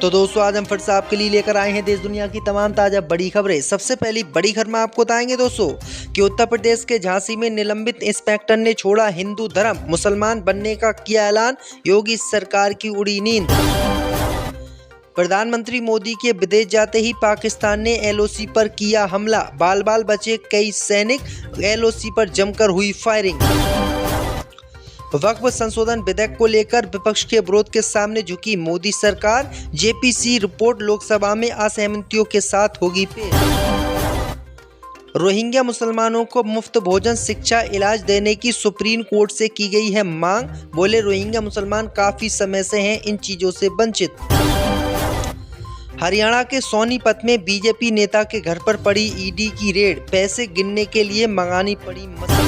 तो दोस्तों आज हम फिर से आपके लिए लेकर आए हैं देश दुनिया की तमाम ताज़ा बड़ी खबरें। सबसे पहली बड़ी खबर में आपको बताएंगे दोस्तों कि उत्तर प्रदेश के झांसी में निलंबित इंस्पेक्टर ने छोड़ा हिंदू धर्म, मुसलमान बनने का किया ऐलान, योगी सरकार की उड़ी नींद। प्रधानमंत्री मोदी के विदेश जाते ही पाकिस्तान ने एलओसी पर किया हमला, बाल बाल बचे कई सैनिक, एलओसी पर जमकर हुई फायरिंग। वक्फ संशोधन विधेयक को लेकर विपक्ष के विरोध के सामने झुकी मोदी सरकार, जेपीसी रिपोर्ट लोकसभा में असहमतियों के साथ होगी पेश। रोहिंग्या मुसलमानों को मुफ्त भोजन, शिक्षा, इलाज देने की सुप्रीम कोर्ट से की गई है मांग, बोले रोहिंग्या मुसलमान काफी समय से हैं इन चीजों से वंचित। हरियाणा के सोनीपत में बीजेपी नेता के घर पर पड़ी ईडी की रेड, पैसे गिनने के लिए मंगानी पड़ी मशीन।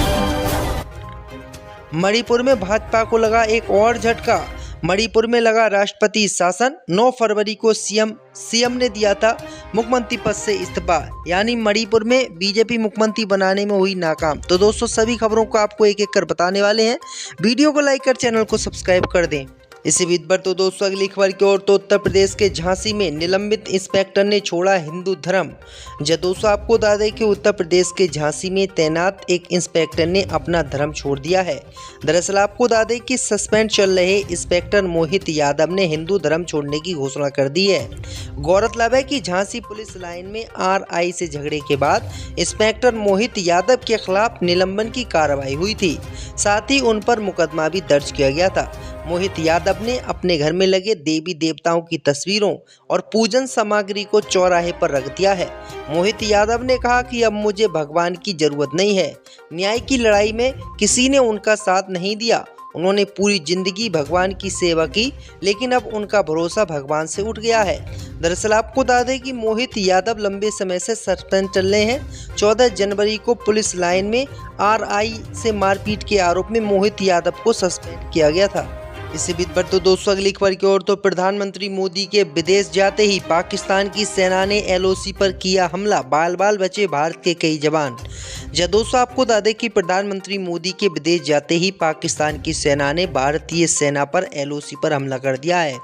मणिपुर में भाजपा को लगा एक और झटका, मणिपुर में लगा राष्ट्रपति शासन, 9 फरवरी को सीएम ने दिया था मुख्यमंत्री पद से इस्तीफा, यानी मणिपुर में बीजेपी मुख्यमंत्री बनाने में हुई नाकाम। तो दोस्तों सभी खबरों को आपको एक एक कर बताने वाले हैं, वीडियो को लाइक कर चैनल को सब्सक्राइब कर दें। इसी बीच पर तो दोस्तों अगली खबर की ओर, तो उत्तर प्रदेश के झांसी में निलंबित इंस्पेक्टर ने छोड़ा हिंदू धर्म। जब दोस्तों आपको बता दें कि उत्तर प्रदेश के झांसी में तैनात एक इंस्पेक्टर ने अपना धर्म छोड़ दिया है। दरअसल आपको बता दें कि सस्पेंड चल रहे इंस्पेक्टर मोहित यादव ने हिंदू धर्म छोड़ने की घोषणा कर दी है। गौरतलब है कि झांसी पुलिस लाइन में आरआई से झगड़े के बाद इंस्पेक्टर मोहित यादव के खिलाफ निलंबन की कार्रवाई हुई थी, साथ ही उन पर मुकदमा भी दर्ज किया गया था। मोहित यादव ने अपने घर में लगे देवी देवताओं की तस्वीरों और पूजन सामग्री को चौराहे पर रख दिया है। मोहित यादव ने कहा कि अब मुझे भगवान की जरूरत नहीं है, न्याय की लड़ाई में किसी ने उनका साथ नहीं दिया, उन्होंने पूरी जिंदगी भगवान की सेवा की, लेकिन अब उनका भरोसा भगवान से उठ गया है। दरअसल आपको बता दें कि मोहित यादव लंबे समय से सस्पेंड चल रहे हैं। 14 जनवरी को पुलिस लाइन में आरआई से मारपीट के आरोप में मोहित यादव को सस्पेंड किया गया था। इसी बीच पर तो दोस्तों अगली खबर की ओर, तो प्रधानमंत्री मोदी के विदेश जाते ही पाकिस्तान की सेना ने एलओसी पर किया हमला, बाल बाल बचे भारत के कई जवान। जब दोस्तों आपको बता दें कि प्रधानमंत्री मोदी के विदेश जाते ही पाकिस्तान की सेना ने भारतीय सेना पर एलओसी पर हमला कर दिया है।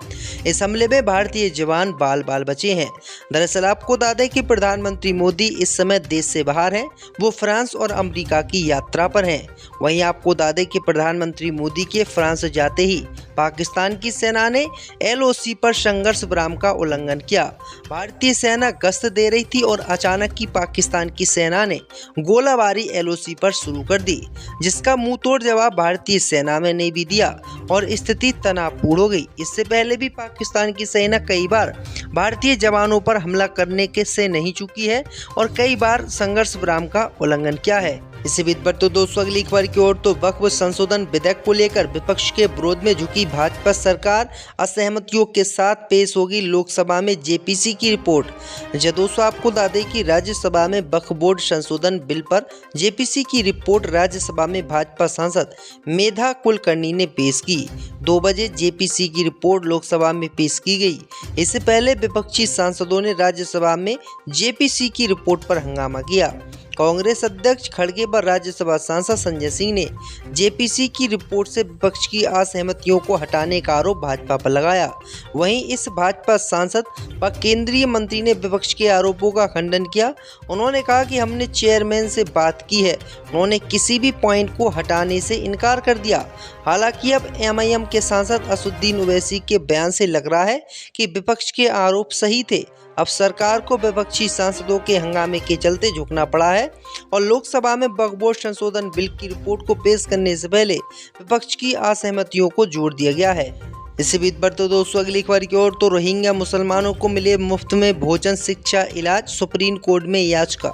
इस हमले में भारतीय जवान बाल बाल बचे हैं। दरअसल आपको बता दें कि प्रधानमंत्री मोदी इस समय देश से बाहर हैं, वो फ्रांस और अमेरिका की यात्रा पर हैं। वहीं आपको बता दें कि प्रधानमंत्री मोदी के फ्रांस जाते ही पाकिस्तान की सेना ने एलओसी पर संघर्ष विराम का उल्लंघन किया। भारतीय सेना गश्त दे रही थी और अचानक की पाकिस्तान की सेना ने गोलाबारी एलओसी पर शुरू कर दी, जिसका मुंहतोड़ जवाब भारतीय सेना में ने भी दिया और स्थिति तनावपूर्ण हो गई। इससे पहले भी पाकिस्तान की सेना कई बार भारतीय जवानों पर हमला करने के से नहीं चूकी है और कई बार संघर्ष विराम का उल्लंघन किया है। इसी बीच पर तो दोस्तों अगली खबर की ओर, तो वक्फ संशोधन विधेयक को लेकर विपक्ष के विरोध में झुकी भाजपा सरकार, असहमतियों के साथ पेश होगी लोकसभा में जेपीसी की रिपोर्ट। जब दोस्तों आपको बता दें कि राज्यसभा में वक्फ बोर्ड संशोधन बिल पर जेपीसी की रिपोर्ट राज्यसभा में भाजपा सांसद मेधा कुलकर्णी ने पेश की। 2 बजे जेपीसी की रिपोर्ट लोकसभा में पेश की गई। इससे पहले विपक्षी सांसदों ने राज्यसभा में जेपीसी की रिपोर्ट पर हंगामा किया। कांग्रेस अध्यक्ष खड़गे पर राज्यसभा सांसद संजय सिंह ने जेपीसी की रिपोर्ट से विपक्ष की असहमतियों को हटाने का आरोप भाजपा पर लगाया। वहीं इस भाजपा सांसद व केंद्रीय मंत्री ने विपक्ष के आरोपों का खंडन किया। उन्होंने कहा कि हमने चेयरमैन से बात की है, उन्होंने किसी भी पॉइंट को हटाने से इनकार कर दिया। हालांकि अब एमआईएम के सांसद असदुद्दीन ओवैसी के बयान से लग रहा है कि विपक्ष के आरोप सही थे। अब सरकार को विपक्षी सांसदों के हंगामे के चलते झुकना पड़ा है और लोकसभा में वक्फ बोर्ड संशोधन बिल की रिपोर्ट को पेश करने से पहले विपक्ष की असहमतियों को जोड़ दिया गया है। इसी बीच पर तो दोस्तों अगली खबर की ओर, तो रोहिंग्या मुसलमानों को मिले मुफ्त में भोजन, शिक्षा, इलाज, सुप्रीम कोर्ट में याचिका।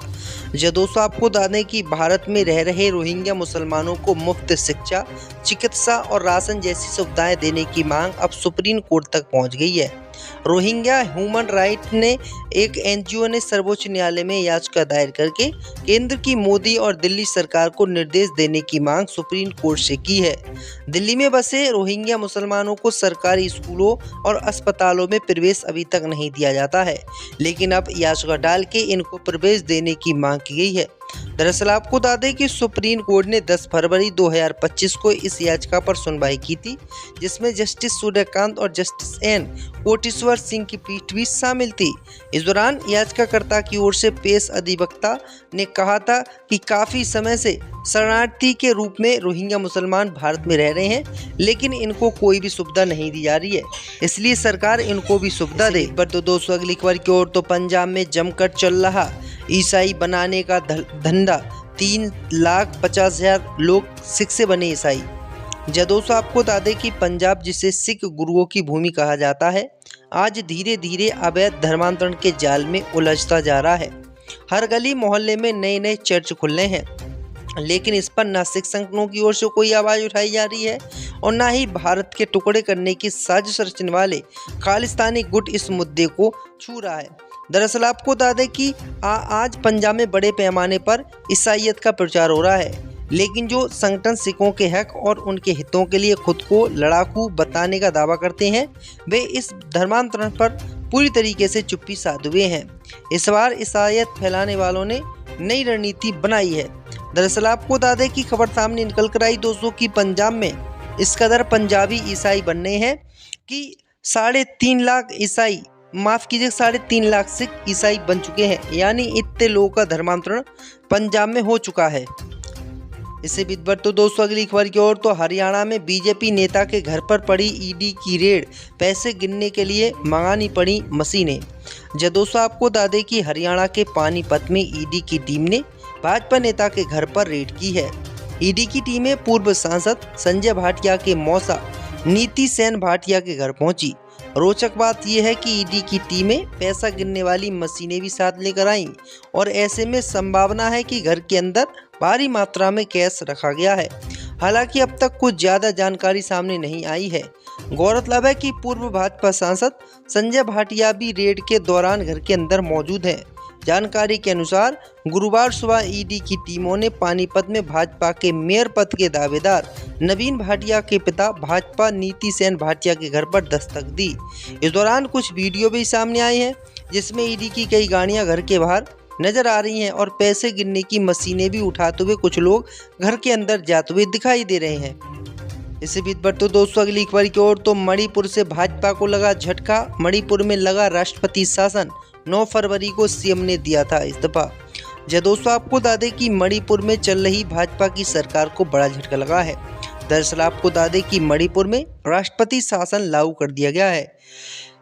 जब दोस्तों आपको बता दें कि भारत में रह रहे रोहिंग्या मुसलमानों को मुफ्त शिक्षा, चिकित्सा और राशन जैसी सुविधाएं देने की मांग अब सुप्रीम कोर्ट तक पहुंच गई है। रोहिंग्या ह्यूमन राइट ने एक एनजीओ ने सर्वोच्च न्यायालय में याचिका दायर करके केंद्र की मोदी और दिल्ली सरकार को निर्देश देने की मांग सुप्रीम कोर्ट से की है। दिल्ली में बसे रोहिंग्या मुसलमानों को सरकारी स्कूलों और अस्पतालों में प्रवेश अभी तक नहीं दिया जाता है, लेकिन अब याचिका डाल के इनको प्रवेश देने की मांग की गई है। दरअसल आपको बता दें कि सुप्रीम कोर्ट ने 10 फरवरी 2025 को इस याचिका पर सुनवाई की थी, जिसमें जस्टिस सूर्यकांत और जस्टिस एन कोटेश्वर सिंह की पीठ भी शामिल थी। इस दौरान याचिकाकर्ता की ओर से पेश अधिवक्ता ने कहा था कि काफ़ी समय से शरणार्थी के रूप में रोहिंग्या मुसलमान भारत में रह रहे हैं, लेकिन इनको कोई भी सुविधा नहीं दी जा रही है, इसलिए सरकार इनको भी सुविधा दे। पर तो दोस्तों अगली खबर की ओर, तो पंजाब में जमकर चल रहा ईसाई बनाने का धंधा, 3,50,000 लोग सिख से बने ईसाई। दोस्तों आपको बता दें कि पंजाब, जिसे सिख गुरुओं की भूमि कहा जाता है, आज धीरे धीरे अवैध धर्मांतरण के जाल में उलझता जा रहा है। हर गली मोहल्ले में नए नए चर्च खुल रहे हैं, लेकिन इस पर न सिख संगठनों की ओर से कोई आवाज़ उठाई जा रही है और न ही भारत के टुकड़े करने की साजिश रचने वाले खालिस्तानी गुट इस मुद्दे को छू रहा है। दरअसल आपको बता दें कि आज पंजाब में बड़े पैमाने पर ईसाईयत का प्रचार हो रहा है, लेकिन जो संगठन सिखों के हक और उनके हितों के लिए खुद को लड़ाकू बताने का दावा करते हैं, वे इस धर्मांतरण पर पूरी तरीके से चुप्पी साधे हुए हैं। इस बार ईसाईयत फैलाने वालों ने नई रणनीति बनाई है। दरअसल आपको बता दें कि खबर सामने निकल कर आई दोस्तों कि पंजाब में इस कदर पंजाबी ईसाई बनने हैं कि 3.5 लाख ईसाई, माफ़ कीजिए 3.5 लाख सिख ईसाई बन चुके हैं, यानी इतने लोगों का धर्मांतरण पंजाब में हो चुका है। इससे बीत बढ़ तो दोस्तों अगली खबर की ओर, तो हरियाणा में बीजेपी नेता के घर पर पड़ी ईडी की रेड, पैसे गिनने के लिए मंगानी पड़ी मशीनें। दोस्तों आपको बता दें कि हरियाणा के पानीपत में ईडी की टीम ने भाजपा नेता के घर पर रेड की है। ईडी की टीमें पूर्व सांसद संजय भाटिया के मौसा नीति सेन भाटिया के घर पहुंची। रोचक बात यह है कि ईडी की टीमें पैसा गिनने वाली मशीनें भी साथ लेकर आईं और ऐसे में संभावना है कि घर के अंदर भारी मात्रा में कैश रखा गया है। हालांकि अब तक कुछ ज़्यादा जानकारी सामने नहीं आई है। गौरतलब है कि पूर्व भाजपा सांसद संजय भाटिया भी रेड के दौरान घर के अंदर मौजूद हैं। जानकारी के अनुसार गुरुवार सुबह ईडी की टीमों ने पानीपत में भाजपा के मेयर पद के दावेदार नवीन भाटिया के पिता भाजपा नीति सेन भाटिया के घर पर दस्तक दी। इस दौरान कुछ वीडियो भी सामने आए हैं, जिसमें ईडी की कई गाड़ियां घर के बाहर नजर आ रही हैं और पैसे गिनने की मशीनें भी उठाते हुए कुछ लोग घर के अंदर जाते हुए दिखाई दे रहे हैं। इससे बीत बढ़ तो दोस्तों अगली खबर की ओर, तो मणिपुर से भाजपा को लगा झटका, मणिपुर में लगा राष्ट्रपति शासन, 9 फरवरी को सीएम ने दिया था इस्तीफा। दोस्तों आपको बता दें कि मणिपुर में चल रही भाजपा की सरकार को बड़ा झटका लगा है। दरअसल आपको बता दें कि मणिपुर में राष्ट्रपति शासन लागू कर दिया गया है।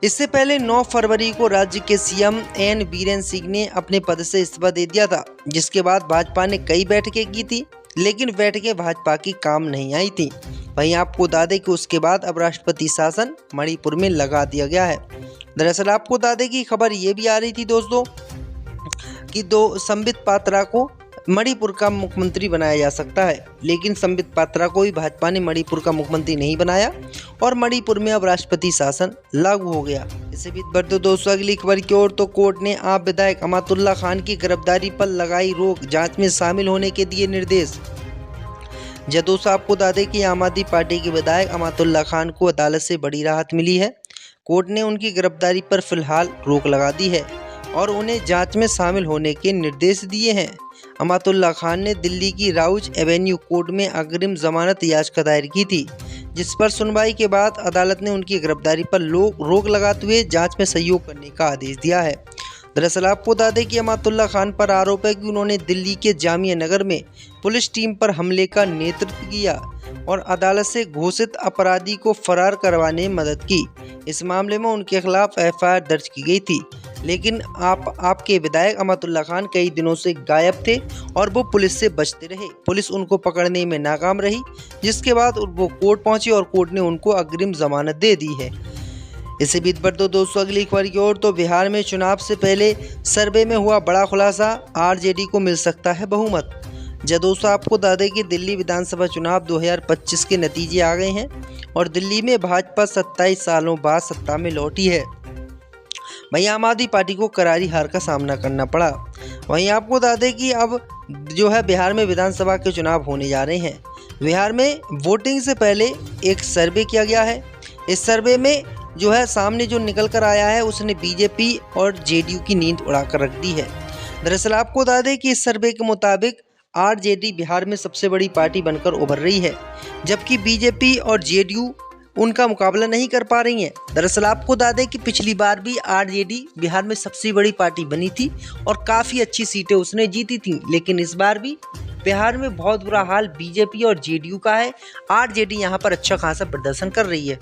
इससे पहले 9 फरवरी को राज्य के सीएम एन बीरेन सिंह ने अपने पद से इस्तीफा दे दिया था, जिसके बाद भाजपा ने कई बैठकें की थी, लेकिन बैठकें भाजपा की काम नहीं आई थी। वहीं आपको बता दें कि उसके बाद अब राष्ट्रपति शासन मणिपुर में लगा दिया गया है। दरअसल आपको बता दें कि खबर ये भी आ रही थी दोस्तों कि संबित पात्रा को मणिपुर का मुख्यमंत्री बनाया जा सकता है, लेकिन संबित पात्रा को भी भाजपा ने मणिपुर का मुख्यमंत्री नहीं बनाया और मणिपुर में अब राष्ट्रपति शासन लागू हो गया। इससे भी बढ़ दो दोस्तों अगली खबर की ओर, तो कोर्ट ने आप विधायक अमातुल्ला खान की गिरफ्तारी पर लगाई रोक, जांच में शामिल होने के दिए निर्देश। दोस्तों आपको बता दें कि आम आदमी पार्टी के विधायक अमातुल्ला खान को अदालत से बड़ी राहत मिली है। कोर्ट ने उनकी गिरफ्तारी पर फिलहाल रोक लगा दी है और उन्हें जांच में शामिल होने के निर्देश दिए हैं। अमातुल्ला खान ने दिल्ली की राउज एवेन्यू कोर्ट में अग्रिम जमानत याचिका दायर की थी, जिस पर सुनवाई के बाद अदालत ने उनकी गिरफ्तारी पर रोक लगाते हुए जांच में सहयोग करने का आदेश दिया है। दरअसल आपको बता दें कि अमातुल्ला खान पर आरोप है कि उन्होंने दिल्ली के जामिया नगर में पुलिस टीम पर हमले का नेतृत्व किया और अदालत से घोषित अपराधी को फरार करवाने में मदद की। इस मामले में उनके खिलाफ एफआईआर दर्ज की गई थी, लेकिन आपके विधायक अमातुल्ला खान कई दिनों से गायब थे और वो पुलिस से बचते रहे। पुलिस उनको पकड़ने में नाकाम रही, जिसके बाद वो कोर्ट पहुंची और कोर्ट ने उनको अग्रिम जमानत दे दी है। इसी बीच बढ़ दो दोस्तों अगली खबर की ओर, तो बिहार में चुनाव से पहले सर्वे में हुआ बड़ा खुलासा, आरजेडी को मिल सकता है बहुमत। दोस्तों आपको बता दें कि दिल्ली विधानसभा चुनाव 2025 के नतीजे आ गए हैं और दिल्ली में भाजपा 27 सालों बाद सत्ता में लौटी है। वहीं आम आदमी पार्टी को करारी हार का सामना करना पड़ा। वहीं आपको बता दें कि अब जो है बिहार में विधानसभा के चुनाव होने जा रहे हैं। बिहार में वोटिंग से पहले एक सर्वे किया गया है। इस सर्वे में जो है सामने जो निकल कर आया है उसने बीजेपी और जेडीयू की नींद उड़ाकर रख दी है। दरअसल आपको बता दें कि इस सर्वे के मुताबिक आरजेडी बिहार में सबसे बड़ी पार्टी बनकर उभर रही है, जबकि बीजेपी और जेडीयू उनका मुकाबला नहीं कर पा रही हैं। दरअसल आपको बता दें कि पिछली बार भी आरजेडी बिहार में सबसे बड़ी पार्टी बनी थी और काफ़ी अच्छी सीटें उसने जीती थी, लेकिन इस बार भी बिहार में बहुत बुरा हाल बीजेपी और जेडीयू का है। आरजेडी यहाँ पर अच्छा खासा प्रदर्शन कर रही है।